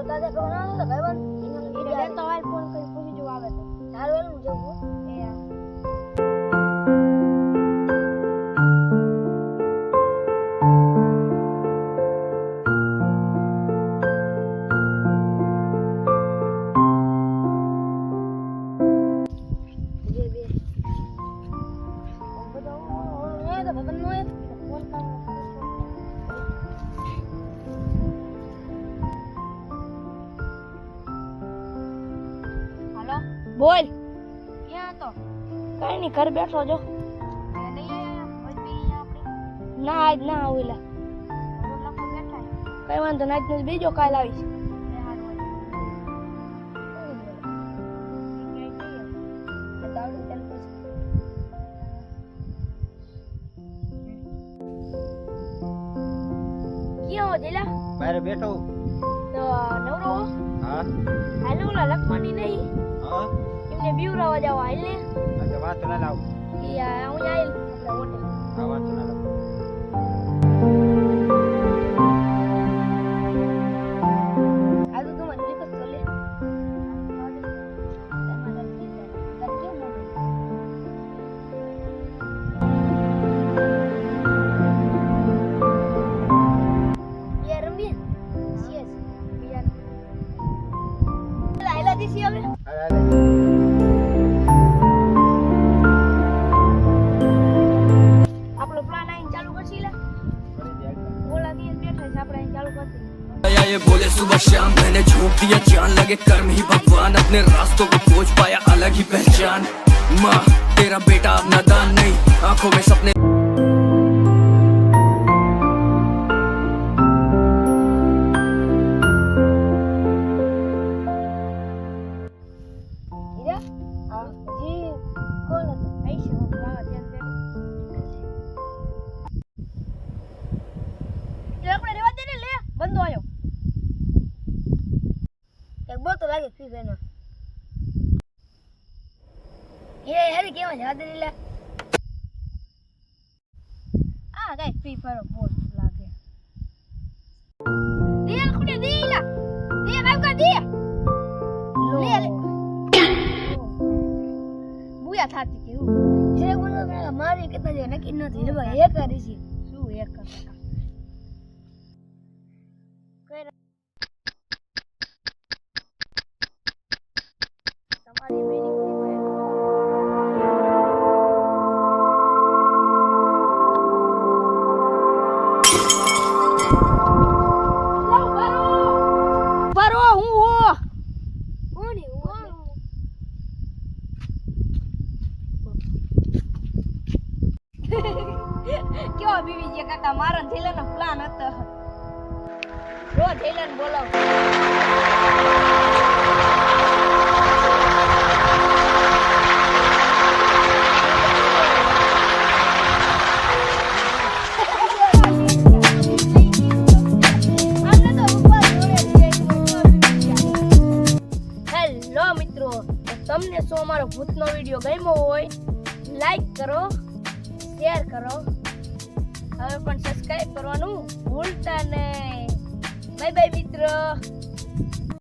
તારે કોણ તો ભાઈબંધ એને લેતો આલ ફોન કરી પૂછી જો આવે તો તારું એનું જવું એ બોલ ક્યાં તો કઈ નહીં ઘર બેઠો જો નહીં આયા ઓય આપણે ના આજ ના આવેલા લખો બેઠા કઈ વાંધો ના આજ બીજો કાલ આવીશ એ હારું ક્યાં હો જેલા બારે બેઠો તો નવરો હા હાલો ઓલા લખવાની નહીં હા એમને બીવરાવા જાવ હાલ ને આ વાત ના લાવ એ હું આયેલ આપણા હોટેલ આ વાત ના લાવ આ તો તું મને વિકસ તો લે યાર રમી સીએસ યાર લાઈલા દી સી હવે આપણો પ્લાન આઈને ચાલુ કરશી લે ઓલા દી બેઠા છે આપણે આઈને ચાલુ કરતી ये बोले सुबह शाम मैंने झोंक दिया जान लगे कर्म ही भगवान अपने रास्तों को खोज पाया अलग ही पहचान माँ तेरा बेटा अब नादान नहीं आंखों में सपने ઈરા હા જી કોણ હતું આઈશે હું બાવા ધ્યાન દે એ આપણે રેવા દે ને લે બંધો આયો એક બોલ તો લાગે ફી વેનો એ હેરી કેવા યાદ નહીં લે આ કઈ ફ્રી ફાયર બોલ લાગે દે ખુડે દે લા દે કામ કર દે લે લે બુયા થાતી કેવું જે બોલો મારી કેટલા જે નક્કી નથી રે ભાઈ એક કરી છે શું એક કરતા તમારી બેની પરો હું હો કોણ હો ક્યો બીવી જે કાકા મારો થેલાનો પ્લાન હતો રો થેલાને બોલાવ હેલો મિત્રો તમને શું અમારો ભૂતનો વિડિયો ગમ્યો હોય લાઈક કરો શેર કરો હવે પણ સબસ્ક્રાઇબ કરવાનું ભૂલતા નહીં બાય બાય મિત્રો